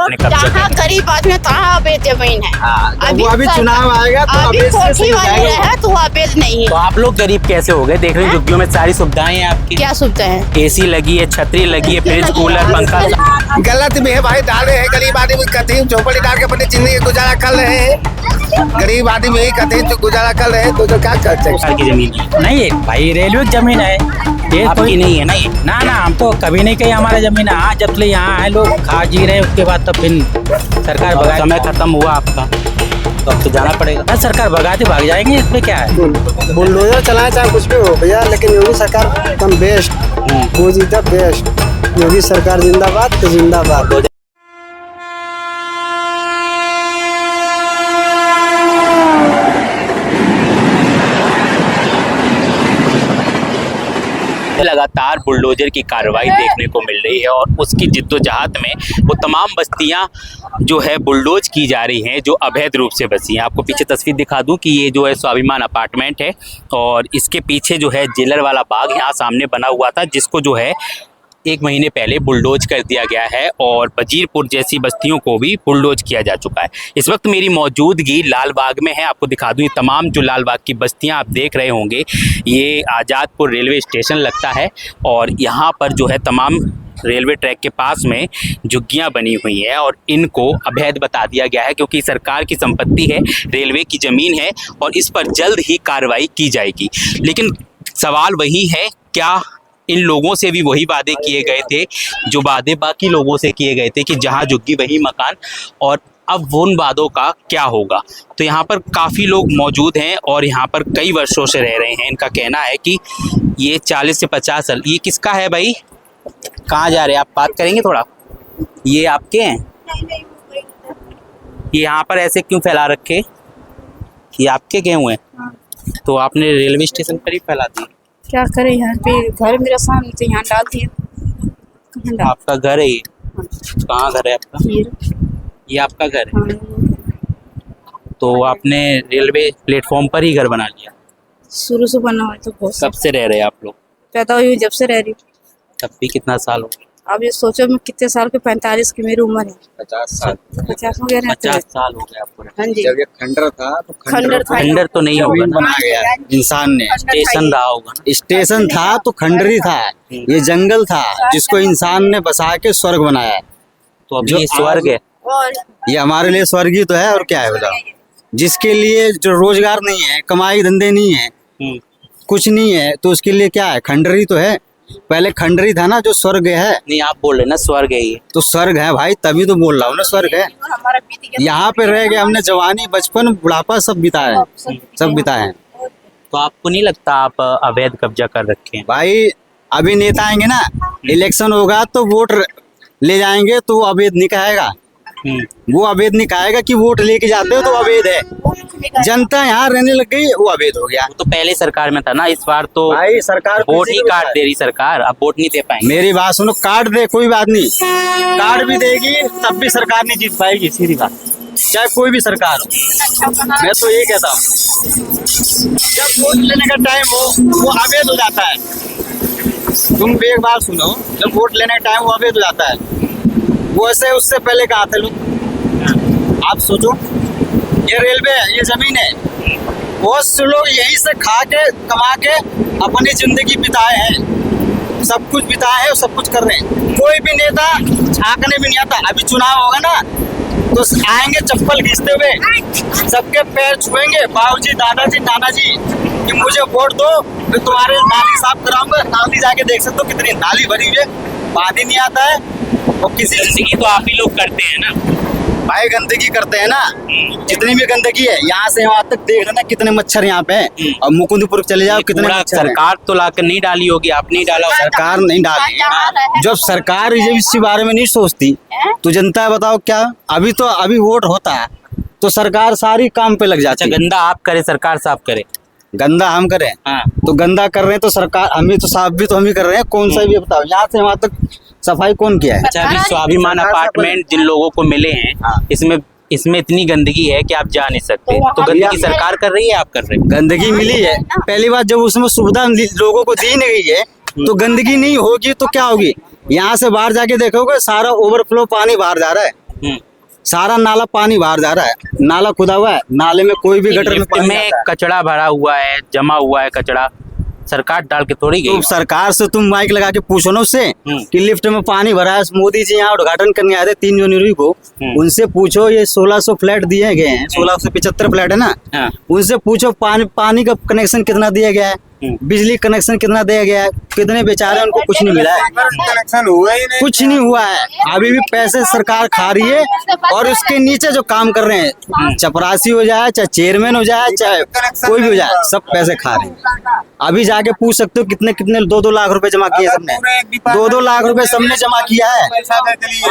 अपने कब्जे जहाँ में। गरीब आदमी तहाँ अवैध जमीन है। वो अभी चुनाव आएगा तो अभी अवैध से कोठी सही वाली जाएगा। है तो वो अवैध नहीं तो है। आप लोग गरीब कैसे हो गए? देख रहे हैं झुग्गियों में सारी सुविधाएं हैं आपकी, क्या सुविधा है? एसी लगी है, छतरी लगी है, फ्रिज, कूलर, पंखा। गलत भी है भाई, डाले हैं गरीब आदमी कथी झोपड़ी डाल के अपनी जिंदगी गुजारा कर रहे हैं। गरीब आदमी यही कथी जो गुजारा कर रहे हैं तो क्या कर सकते सरकार की जमीन है। नहीं भाई, रेलवे की जमीन है ये, आपकी कोई नहीं है ना ये? ना ना, हम तो कभी नहीं कही हमारा जमीन है। हाँ, जब से यहाँ आए लोग खा जी रहे उसके बाद तो फिर सरकार और भगा, समय खत्म हुआ आपका तो अब तो जाना पड़ेगा। बस सरकार भगाते भाग जाएंगे, इसमें क्या है। बुलडोजर चलाए चाहे कुछ भी हो भैया, लेकिन योगी सरकार एकदम बेस्ट, वो जीता बेस्ट। योगी सरकार जिंदाबाद तो जिंदाबाद। लगातार बुलडोजर की कार्रवाई देखने को मिल रही है और उसकी जिद्दोजहद में वो तमाम बस्तियां जो है बुलडोज की जा रही हैं जो अवैध रूप से बसी हैं। आपको पीछे तस्वीर दिखा दूं कि ये जो है स्वाभिमान अपार्टमेंट है और इसके पीछे जो है जेलर वाला बाग यहाँ सामने बना हुआ था, जिसको जो है 1 महीने पहले बुलडोज कर दिया गया है और वजीरपुर जैसी बस्तियों को भी बुलडोज किया जा चुका है। इस वक्त मेरी मौजूदगी लाल बाग में है। आपको दिखा दूं ये तमाम जो लाल बाग की बस्तियां आप देख रहे होंगे, ये आज़ादपुर रेलवे स्टेशन लगता है और यहाँ पर जो है तमाम रेलवे ट्रैक के पास में झुग्गियां बनी हुई हैं और इनको अवैध बता दिया गया है क्योंकि सरकार की संपत्ति है, रेलवे की ज़मीन है और इस पर जल्द ही कार्रवाई की जाएगी। लेकिन सवाल वही है, क्या इन लोगों से भी वही वादे किए गए थे जो वादे बाकी लोगों से किए गए थे कि जहां झुग्गी वही मकान, और अब उन वादों का क्या होगा? तो यहाँ पर काफ़ी लोग मौजूद हैं और यहाँ पर कई वर्षों से रह रहे हैं। इनका कहना है कि ये 40 से 50 साल। ये किसका है भाई? कहाँ जा रहे हैं आप? बात करेंगे थोड़ा। ये आपके हैं? ये यहाँ पर ऐसे क्यों फैला रखे? ये आपके गेहूँ हैं? तो आपने रेलवे स्टेशन पर ही फैला दिए। क्या करें, यहाँ पे घर मेरा सामने तो यहाँ डाल दिया। आपका घर है ये? कहाँ घर है आपका? ये आपका घर है? तो आपने रेलवे प्लेटफॉर्म पर ही घर बना लिया? शुरू से बना हुआ है तो बहुत कब से रह रहे हैं आप लोग? पैदा हुई जब से रह रही। तब भी कितना साल हो गया? अब ये सोचो मैं कितने साल के, 45 की मेरी उम्र है। 50 साल 50 हो गया ना? 50 साल हो गए आपको? हाँ जी। जब ये खंडर था तो खंडर था। खंडर तो नहीं होगा ना? बनाया गया इंसान ने। स्टेशन रहा होगा ना? स्टेशन था तो खंडरी था, ये जंगल था जिसको इंसान ने बसा के स्वर्ग बनाया। तो अभी ये स्वर्ग है? और ये हमारे लिए स्वर्ग ही तो है, और क्या है बताओ। जिसके लिए जो रोजगार नहीं है, कमाई धंधे नहीं है, कुछ नहीं है, तो उसके लिए क्या है? खंडरी तो है। पहले खंडरी था ना, जो स्वर्ग है। नहीं, आप बोल रहे ना स्वर्ग है ये? तो स्वर्ग है भाई, तभी तो बोल रहा हूँ ना स्वर्ग है। हमारा बीत गया। यहाँ पे रह गए हमने, जवानी बचपन बुढ़ापा सब बिताया है, सब बिताए हैं। तो आपको नहीं लगता आप अवैध कब्जा कर रखे हैं? भाई अभी नेता आएंगे ना, इलेक्शन होगा तो वोट ले जाएंगे तो वो अवैध नहीं कहेगा। वो अवैध नहीं कहेगा कि वोट लेके जाते हो तो अवैध है। जनता यहाँ रहने लग गई, वो अवैध हो गया। वो तो पहले सरकार में था ना, इस बार तो भाई सरकार वोट ही काट दे रही सरकार, अब वोट नहीं दे पाएंगे। मेरी बात सुनो, काट दे कोई बात नहीं, काट भी देगी तब भी सरकार नहीं जीत पाएगी, सीधी बात, चाहे कोई भी सरकार हो। मैं तो ये कहता हूँ, जब वोट लेने का टाइम हो वो अवैध हो जाता है। तुम भी एक बात सुनो, जब वोट लेने का टाइम वो अवैध हो जाता है। वो ऐसे उससे पहले कहा थे लोग, आप सोचो, ये रेलवे है, ये जमीन है, बहुत से लोग यहीं से खा के कमा के अपनी जिंदगी बिताए हैं, सब कुछ बिताए हैं और सब कुछ कर रहे हैं। कोई भी नेता झांकने भी नहीं आता। अभी चुनाव होगा ना तो आएंगे चप्पल घिसते हुए, सबके पैर छुएंगे, बाबूजी, दादाजी, नानाजी, कि मुझे वोट दो, मैं तुम्हारे नाली साफ कराऊंगा। नाली जाके देख सकते हो कितनी नाली भरी हुई है, पानी नहीं आता है। और किसी गंदगी तो आप ही लोग करते हैं ना भाई, गंदगी करते हैं ना, जितनी भी गंदगी है यहाँ से वहाँ तक देख लेना कितने मच्छर यहाँ पे हैं। और मुकुंदपुर चले जाओ कितने पूरा मच्छर हैं। सरकार तो लाकर नहीं डाली होगी, आपने ही डाला होगा। सरकार नहीं डाली। जब सरकार जब इस बारे में नहीं सोचती तो जनता बताओ क्या? अभी वोट होता है तो सरकार सारी काम पे लग जाती अच्छा, है। गंदा आप करे सरकार साफ करे? गंदा हम करें? हाँ। तो गंदा कर रहे हैं तो सरकार, हम ही तो साफ भी तो हम ही कर रहे हैं। कौन सा भी बताओ, यहाँ से वहाँ तक सफाई कौन किया है? अच्छा, अभी स्वाभिमान अपार्टमेंट जिन लोगों को मिले हैं, इसमें इतनी गंदगी है कि आप जा नहीं सकते, तो गंदगी सरकार कर रही है, आप कर रहे हैं? गंदगी मिली है, पहली बात जब उसमें सुविधा लोगों को दी नहीं गई है तो गंदगी नहीं होगी तो क्या होगी? यहाँ से बाहर जाके देखोगे सारा ओवरफ्लो पानी बाहर जा रहा है। सारा नाला पानी बाहर जा रहा है, नाला खुदा हुआ है, नाले में कोई भी गटर में लिफ्ट पानी में जाता है। कचरा भरा हुआ है, जमा हुआ है कचरा, सरकार डाल के थोड़ी तो गई। सरकार से तुम माइक लगा के पूछो ना उससे कि लिफ्ट में पानी भरा है। मोदी जी यहाँ उद्घाटन करने आए थे 3 जनवरी को, उनसे पूछो ये 1600 फ्लैट दिए गए हैं, 1675 फ्लैट है ना, हाँ। उनसे पूछो पानी का कनेक्शन कितना दिया गया है, बिजली कनेक्शन कितना दिया गया है, कितने बेचारे उनको कुछ नहीं मिला है, कनेक्शन हुआ ही नहीं। कुछ नहीं हुआ है। अभी भी पैसे सरकार खा रही है और उसके नीचे जो काम कर रहे हैं, चपरासी हो जाए चाहे चेयरमैन हो जाए चाहे कोई भी हो जाए, सब पैसे खा रहे हैं। अभी जाके पूछ सकते हो कितने कितने 2-2 लाख रुपए जमा किए सबने, 2-2 लाख रुपए सबने जमा किया है,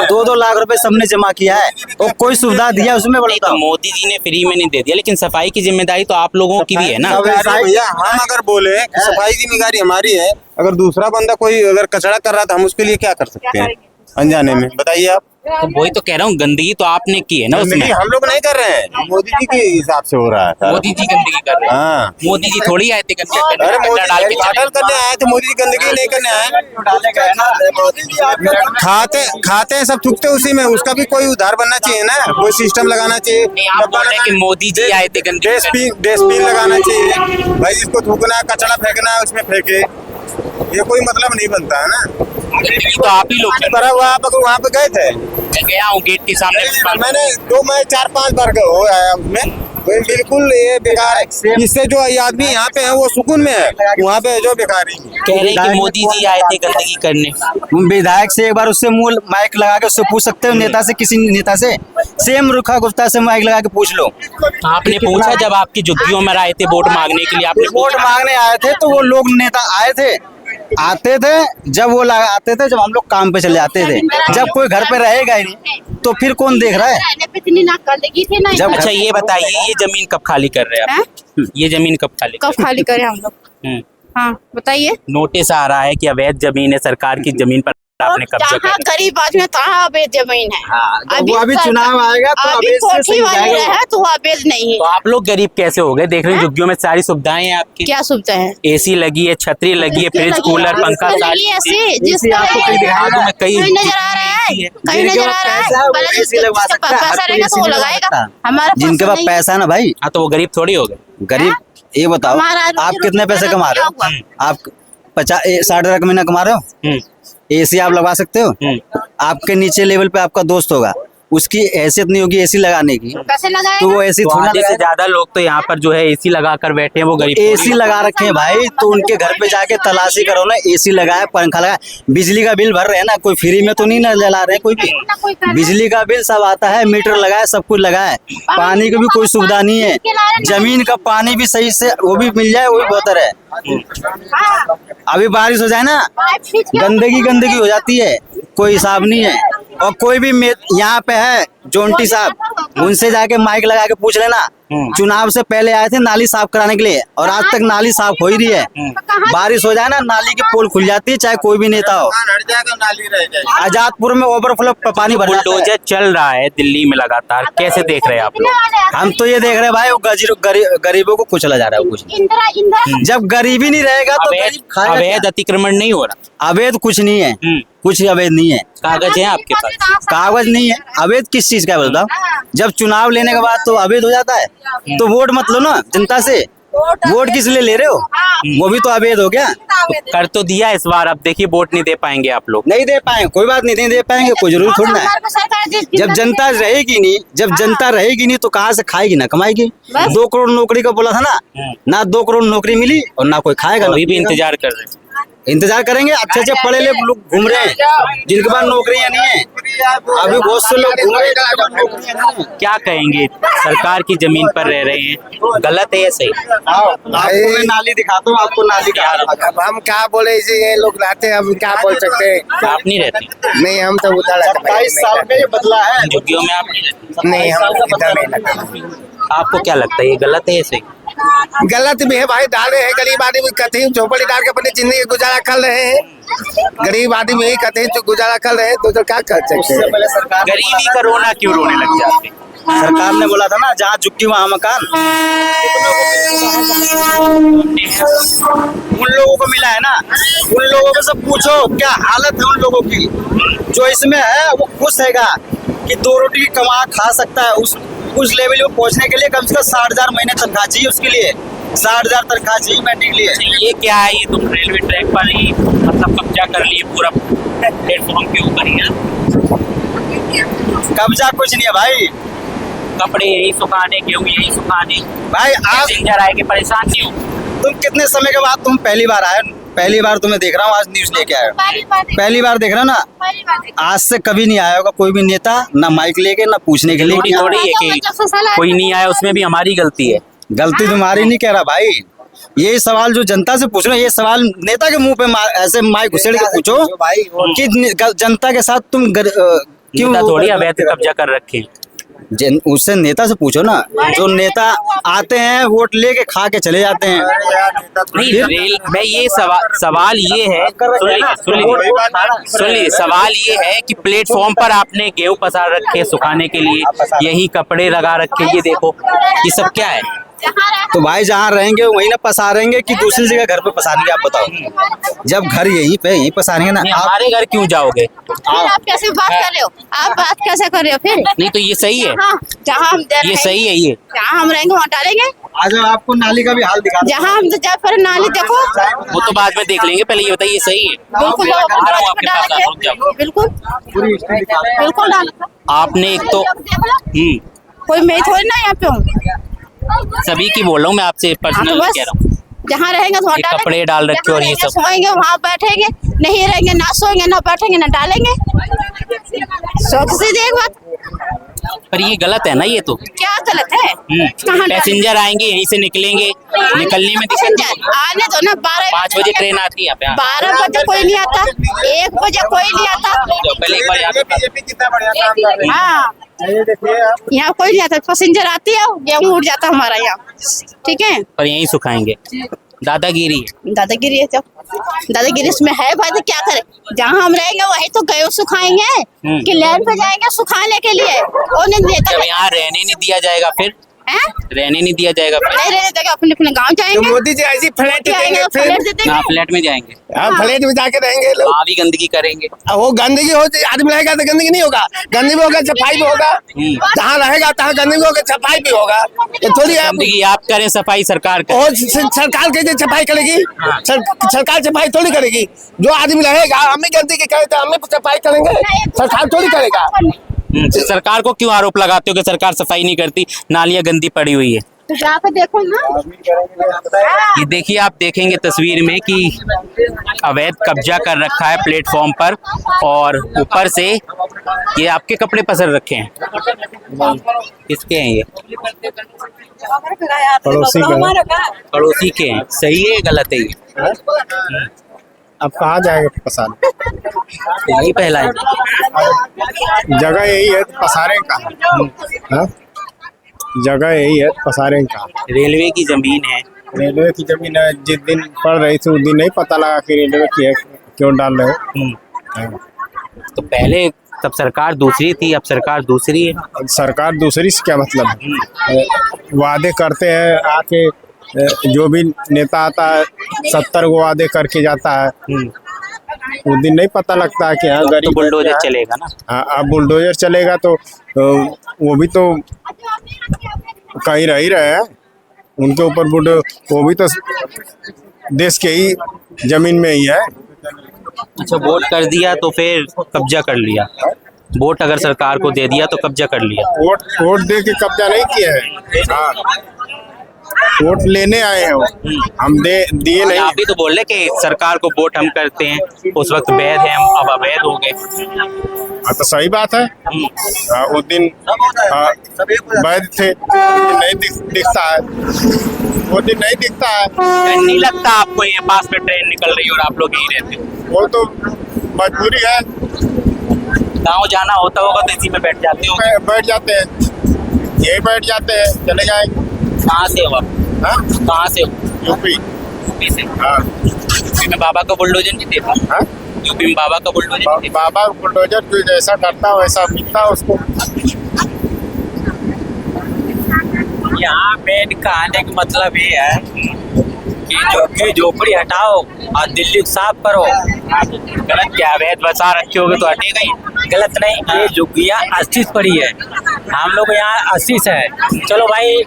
2-2 लाख रुपए सबने जमा किया है और कोई सुविधा दिया उसमें नहीं, बोलता तो मोदी जी ने फ्री में नहीं दे दिया, लेकिन सफाई की जिम्मेदारी तो आप लोगों की भी है ना। भैया हम अगर बोले कि सफाई की जिम्मेदारी हमारी है, अगर दूसरा बंदा कोई अगर कचरा कर रहा था हम उसके लिए क्या कर सकते हैं अनजाने में, बताइए आप। तो वही तो कह रहा हूँ, गंदगी तो आपने की है ना उसमें। गंदगी हम लोग नहीं कर रहे हैं, मोदी जी के हिसाब से हो रहा है सारा। मोदी जी गंदगी कर रहे हैं। हाँ। मोदी जी थोड़ी आए थे गंदगी करने, अरे मोदी डाल के उद्घाटन करने आए थे, मोदी जी गंदगी नहीं करने आए। खाते हैं सब थूकते उसी में, उसका भी कोई उधार बनना चाहिए ना, कोई सिस्टम लगाना चाहिए। नहीं, आप बोल रहे हैं कि मोदी जी आए थे गंदगी करने। डस्टबिन लगाना चाहिए भाई, जिसको थूकना है कचरा फेंकना है उसमें फेंके, ये कोई मतलब नहीं बनता है ना। गंदगी तो आप ही लोग करते पर आप अगर वहाँ पे गए थे, हैं। मैं गया हूँ गेट के सामने। मैंने 4-5 बार हो आया उसमें, बिल्कुल ये बेकार है। इससे जो ये आदमी यहाँ पे है वो सुकून में है, वहाँ पे जो बेकारी है। कह रहे हैं कि मोदी जी आए थे गंदगी करने। विधायक से एक बार उससे मूल माइक लगा के उससे पूछ सकते हो, नेता से, किसी नेता से, सेम रुखा गुप्ता से माइक लगा के पूछ लो। आपने पूछा जब आपकी झुग्गियों में आए थे वोट मांगने के लिए, आपने वोट मांगने आए थे तो वो लोग नेता आए थे, आते थे जब वो आते थे, जब हम लोग काम पे चले जाते थे। जब कोई घर पे रहेगा ही नहीं तो फिर कौन देख रहा है। जब अच्छा ये बताइए, ये जमीन कब खाली कर रहे हैं आप? ये जमीन कब खाली कर कब खाली करें हम लोग? रहे हैं? हाँ बताइए। नोटिस आ रहा है कि अवैध जमीन है, सरकार की जमीन पर आपने कब्जा जहाँ कर लिया। गरीब आदमी तहाँ अवैध जमीन है। वो अभी चुनाव आएगा तो अभी अवैध से कोठी सही वाले जाएगा। है तो वो अवैध नहीं तो है। आप लोग गरीब कैसे हो गए? देख रहे हैं झुग्गियों में सारी सुविधाएं हैं आपकी, क्या सुविधा है? एसी लगी है, छतरी लगी है, फ्रिज, कूलर, पंखा, सारी जिसको आपको कहीं दिखा दूं मैं, कहीं नजर आ रहा है, कहीं जिनके नजर आ पास रहा पैसा है, है, वो पहले एसी लगवा जिसके सकता पास है, पैसा हर कोई रहेगा तो वो एसी लगवा लगाएगा। सकता है। हमारा जिनके पास नहीं है। पैसा है ना भाई, हाँ तो वो गरीब थोड़ी हो गए। गरीब, ये बताओ हमारा आप कितने पैसे कमा रहे हो? आप 60,000 का महीना कमा रहे हो? एसी आप लगवा सकते हो? आपके नीचे लेवल पे आपका दोस्त होगा, उसकी हैसियत नहीं होगी एसी लगाने की, कैसे लगाएगा? तो वो एसी तो थोड़ा आधे से ज्यादा लोग तो यहाँ पर जो है एसी लगा कर बैठे हैं, वो गरीब थोड़ी एसी लगा रखे हैं भाई, तो उनके घर पे जाके तलाशी करो ना, एसी लगाए, पंखा लगाए, बिजली का बिल भर रहे हैं ना, कोई फ्री में तो नहीं ना जला रहे कोई भी, बिजली का बिल सब आता है, मीटर लगाए, सब कुछ लगाए, पानी की भी कोई सुविधा नहीं है, जमीन का पानी भी सही से वो भी मिल जाए, वो भी बेहतर है। अभी बारिश हो जाए ना, गंदगी हो जाती है, कोई हिसाब नहीं है। और कोई भी यहाँ पे है जोंटी साहब, उनसे जाके माइक लगा के पूछ लेना, चुनाव से पहले आए थे नाली साफ कराने के लिए और आज तक नाली साफ हो ही रही है। बारिश हो जाए ना, नाली की पोल खुल जाती है, चाहे कोई भी नेता हो। हट जाएगा, नाली रह जाएगी। आजादपुर में ओवरफ्लो पानी भर जाता है। बुलडोजर चल रहा है दिल्ली में लगातार, कैसे देख रहे हैं आप लोग? हम तो ये देख रहे हैं भाई, वो गरीबों को कुचला जा रहा है कुछ। जब गरीबी नहीं रहेगा तो गरीब खाएगा अवैध क्या? अतिक्रमण नहीं हो रहा? अवैध कुछ नहीं है, कुछ अवैध नहीं है, कागज है आपके पास? कागज नहीं है। अवैध किस चीज का है बताओ? जब चुनाव लेने के बाद तो अवैध हो जाता है, तो वोट मत लो ना जनता से, वोट किस लिए ले रहे हो? वो भी तो अवैध हो गया। कर तो दिया इस बार, अब देखिए वोट नहीं दे पाएंगे आप लोग। नहीं दे पाएंगे, कोई बात नहीं दे पाएंगे, कोई जरूरी थोड़ी ना है। जब जनता रहेगी नहीं तो कहाँ से खाएगी ना कमाएगी। 2 करोड़ नौकरी का बोला था ना 2 करोड़ नौकरी मिली और ना कोई खाएगा ना अभी भी पिएगा। इंतजार कर रहे हैं। इंतजार करेंगे, अच्छे पढ़े लिखे लोग घूम रहे हैं जिनके पास नौकरियां नहीं है, अभी बहुत से लोग घूम रहे हैं जिनके पास नौकरियां नहीं है। क्या कहेंगे, सरकार की जमीन पर रह रहे हैं, गलत है या सही? आपको मैं नाली दिखाता हूँ, आपको नाली का अब हम क्या बोले, इसे ये लोग लाते हैं, हम क्या बोल सकते हैं? आप नहीं रहते? नहीं, हम तो उधर 27 साल में ये बदला है। झुग्गियों में आप नहीं रहते? नहीं, हम इधर नहीं लगता। आपको क्या लगता है, ये गलत है या सही? गलत भी है भाई, डाले हैं गरीब आदमी कहीं झोपड़ी डाल के अपनी जिंदगी गुजारा कर रहे हैं। गरीब आदमी ही कहीं जो गुजारा कर रहे हैं, तो क्या कर सकते हैं? गरीबी का रोना क्यों रोने लग जाते हैं? सरकार ने बोला था ना, जहाँ झुग्गी वहाँ मकान, उन लोगों को मिला है ना, उन लोगों को सब पूछो क्या हालत है उन लोगों की। जो इसमें है वो खुश हैगा, कि 2 रोटी कमा खा सकता है, उस लेवल में पहुंचने के लिए कम से कम 60,000 महीने तनख्वाह चाहिए उसके लिए, 60,000 तनख्वाह चाहिए बैठने के लिए। ये क्या है, ये तुम रेलवे ट्रैक पर ही मतलब कब्जा कर लिए पूरा प्लेटफॉर्म के ऊपर ही है? कब्जा कुछ नहीं है भाई, कपड़े यही सुखाने, गेहूँ यही सुखाने, भाई आप पैसेंजर आए के परेशान नहीं हो? तुम कितने समय के बाद तुम पहली बार आए, पहली बार तुम्हें देख रहा हूँ, आज न्यूज लेके आए हो, पहली बार देख रहा ना, आज से कभी नहीं आया होगा कोई भी नेता, ना माइक लेके ना पूछने के लिए थोड़ी थोड़ी है कि कोई नहीं आया उसमें भी हमारी गलती है। गलती तुम्हारी नहीं कह रहा भाई, ये सवाल जो जनता से पूछ रहे हो, ये सवाल नेता के मुंह पे ऐसे माइक घुसेड़ के पूछो कि जनता के साथ तुम क्यों थोड़ी अवैध कब्जा कर रखे? उससे नेता से पूछो ना, जो नेता आते हैं वोट लेके खा के चले जाते हैं। नहीं रेल में ये सवाल ये है, सुन लीजिए, सवाल ये है कि प्लेटफॉर्म पर आपने गेहूं पसार रखे सुखाने के लिए, यही कपड़े लगा रखे, ये देखो ये सब क्या है? तो भाई जहाँ रहेंगे वहीं ना पसारेंगे कि दूसरी जगह घर पे पसारेंगे, आप बताओ। जब घर यहीं पे यहीं पसारेंगे ना। हमारे घर क्यों जाओगे? आप कैसे बात कर रहे हो? आप बात कैसे कर रहे हो फिर? नहीं तो ये सही है, हाँ, जहाँ हम ये सही है, ये जहाँ हम रहेंगे वहाँ डालेंगे। आज आपको नाली का भी हाल दिखा, जहाँ हम जब पर नाली देखो, वो तो बाद में देख लेंगे, पहले ये बताइए सही है? बिल्कुल आ रहा हूँ आपके पास, डालेंगे, रुक जाओ। बिल्कुल बिल्कुल डालेंगे। आपने एक तो कोई मैं थोड़ी ना यहाँ पे हूँ, सभी की बोल रहा हूँ मैं, आपसे पर्सनल बस कह रहा हूँ। जहाँ रहेंगे तो ये कपड़े डाल रखे और ये सब। सोएंगे वहाँ बैठेंगे, नहीं रहेंगे ना सोएंगे ना बैठेंगे ना डालेंगे। सोच से देख बात, पर ये गलत है ना, ये तो क्या गलत है? कहाँ पैसेंजर आएंगे यहीं से निकलेंगे, निकलने में दिक्कत नहीं पैसेंजर आने दो ना, 5 बजे ट्रेन आती है यहाँ पे। 12 बजे कोई नहीं आता, 1 बजे कोई नहीं आता। पहले एक बार यहाँ पे हाँ, यहाँ कोई नहीं आता, पैसेंजर आती है, गेहूँ उठ जाता हमारा यहाँ, ठीक है। पर यहीं सुखाएंगे, दादागिरी है। दादागिरी है, जब दादागिरी इसमें है भाई तो क्या करे? जहाँ हम रहेंगे वही तो गेहूँ सुखाएंगे कि लैंड पे जाएंगे सुखाने के लिए? उन्हें नेता जब यहाँ रहने नहीं दिया जाएगा फिर? हैं? रहने नहीं दिया जाएगा फिर? नहीं रहने देंगे, अपने अपने गाँव तो जाएंगे। मोदी जी ऐसी फ्लैट देंगे फिर, फ्लैट दे देंगे। हाँ फ्लैट में जाएंगे, हाँ फ्लैट में जाके रहेंगे लोग। वहाँ भी गंदगी करेंगे। अब वो गंदगी हो, आदमी रहेगा तो गंदगी नहीं होगा, गंदगी भी होगा सफाई भी होगा, जहाँ रहेगा तहाँ गंदगी होगा सफाई भी होगा। ये थोड़ी है गंदगी आप करें, सफाई सरकार करे। और सरकार कैसे सफाई करेगी? सरकार सफाई थोड़ी करेगी, जो आदमी रहेगा हम ही गंदगी करे तो हम ही सफाई करेंगे, सरकार थोड़ी करेगा। सरकार को क्यों आरोप लगाते हो कि सरकार सफाई नहीं करती, नालियाँ गंदी पड़ी हुई है? तो जाके देखो ना, ये देखिए, आप देखेंगे तस्वीर में कि अवैध कब्जा कर रखा है प्लेटफॉर्म पर, और ऊपर से ये आपके कपड़े पसर रखे हैं। किसके हैं ये? पड़ोसी के हैं। सही है गलत है ये? अब कहाँ जाएंगे पसार? यही पहला है। जगह यही है तो पसारें कहाँ? जगह यही है तो पसारें कहाँ? रेलवे की जमीन है। रेलवे की जमीन है, जिस दिन पड़ रही थी उस दिन नहीं पता लगा कि रेलवे की है, क्यों डाल रहे हो? तो पहले तब सरकार दूसरी थी, अब सरकार दूसरी है। अब सरकार दूसरी से क्या मतलब है? वादे करते हैं आके, जो भी नेता आता है 70 को वादे करके जाता है, उस दिन नहीं पता लगता है कि हाँ गरीब तो बुलडोजर चलेगा ना। हाँ, अब बुलडोजर चलेगा तो वो भी तो कहीं रह ही रहे हैं, उनके ऊपर वो भी तो देश के ही जमीन में ही है। अच्छा, वोट कर दिया तो फिर कब्जा कर लिया? वोट अगर सरकार को दे दिया तो कब्जा कर लिया? वोट दे के कब्जा नहीं किया है, हाँ वोट लेने आए हैं वो, हम दिए नहीं। आप भी तो बोल रहे कि सरकार को वोट हम करते हैं, उस वक्त वैध है, हम अब अवैध हो गए। हाँ तो सही बात है, उस दिन वैध थे, नहीं दिखता है, वो दिन नहीं दिखता है। नहीं लगता आपको ये पास में ट्रेन निकल रही है और आप लोग यहीं रहते हो? वो तो मजबूरी है, गाँव जाना होता होगा तो इसी में बैठ जाते हो? बैठ जाते हैं, यही बैठ जाते हैं, चले जाएंगे। कहाँ से हो आप? हाँ? कहाँ से हो? यूपी। यूपी से? हाँ। यूपी में बाबा का बुलडोजर नहीं देखा? हाँ? यूपी में बाबा का बुलडोजर नहीं देखा? बाबा बुलडोजर जो जैसा करता वैसा मिलता उसको। यहाँ मेन कहने का मतलब ये है कि झोपड़ी हटाओ और दिल्ली को साफ करो। गलत क्या, अवैध बसा रखे होगे तो हटेगा ही। गलत नहीं, ये झुग्गियाँ 80 पड़ी है, हम लोग यहाँ 80 है। चलो भाई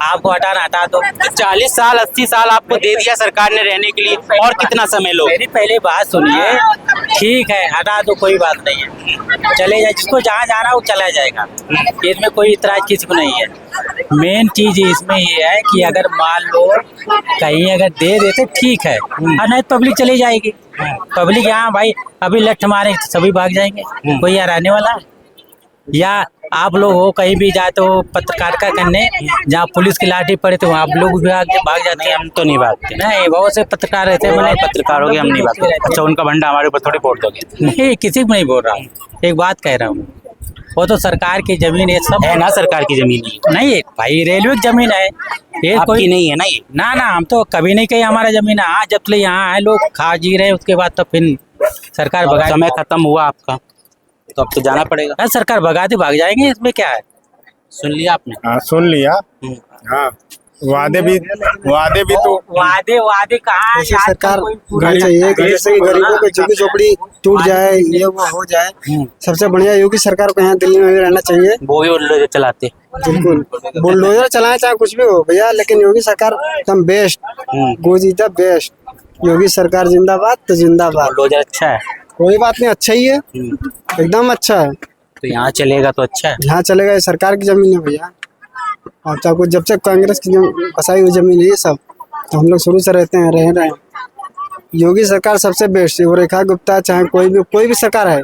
आपको हटा दो। 40 साल 80 साल आपको दे दिया सरकार ने रहने के लिए, और कितना समय लो? मेरी पहले बात सुनिए, ठीक है हटा दो, कोई बात नहीं है, चले जाए, जिसको जहाँ जाना है वो चला जाएगा, इसमें कोई इतराज किसी को नहीं है। मेन चीज इसमें ये है कि अगर मान लो कहीं अगर दे देते ठीक है, और नहीं पब्लिक चली जाएगी। पब्लिक यहाँ भाई अभी लठ मारे तो सभी भाग जाएंगे, कोई यार आने वाला है? या आप लोग हो कहीं भी जाते हो पत्रकारिता करने, जहाँ पुलिस की लाठी पड़े तो आप लोग भी आगे भाग जाते हैं। हम तो नहीं भागते, नहीं, बहुत से पत्रकार रहते हैं, मैंने पत्रकार हो गए, हम नहीं भागते। अच्छा, उनका भंडा हमारे ऊपर थोड़ी फोड़ दोगे? नहीं, किसी को नहीं बोल रहा हूँ, एक बात कह रहा हूँ, वो तो सरकार की जमीन है, सब है ना, सरकार की जमीन ही नहीं भाई, रेलवे की जमीन है ये, आपकी कोई नहीं है ना ये? ना ना, हम तो कभी नहीं कही हमारा जमीन है। हाँ, जब तक यहाँ आए लोग खा जी रहे, उसके बाद तो फिर सरकार भगा, समय खत्म हुआ आपका तो अब तो जाना पड़ेगा। हाँ, सरकार भगाते भाग जाएंगे, इसमें क्या है? सुन लिया आपने? हाँ सुन लिया। हाँ वादे भी तो वादे कहाँ है? ऐसे सरकार घर चाहिए कि जैसे कि गरीबों की झुग्गी झोपड़ी टूट जाए, ये वो हो जाए। सबसे बढ़िया योगी सरकार को यहाँ दिल्ली में भी रहना चाहिए। वो भी बुलडोजर चलाते। बिल्कुल, बुलडोजर चलाए चाहे कुछ भी हो भैया, लेकिन योगी सरकार एकदम बेस्ट, गोजीता बेस्ट। योगी सरकार जिंदाबाद तो जिंदाबाद। बुलडोजर अच्छा है, कोई बात नहीं, अच्छा ही है, एकदम अच्छा है। तो यहाँ चलेगा तो अच्छा है। यहाँ चलेगा, ये सरकार की जमीन है भैया, और चाहे कुछ जब से कांग्रेस की बसाई हुई जमीन है ये सब, तो हम लोग शुरू से रहते हैं, रह रहे हैं। योगी सरकार सबसे बेस्ट, वो रेखा गुप्ता चाहे कोई भी सरकार है,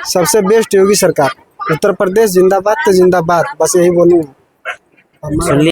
सबसे बेस्ट योगी सरकार। उत्तर प्रदेश जिंदाबाद तो जिंदाबाद, बस यही बोलूँगा। सुन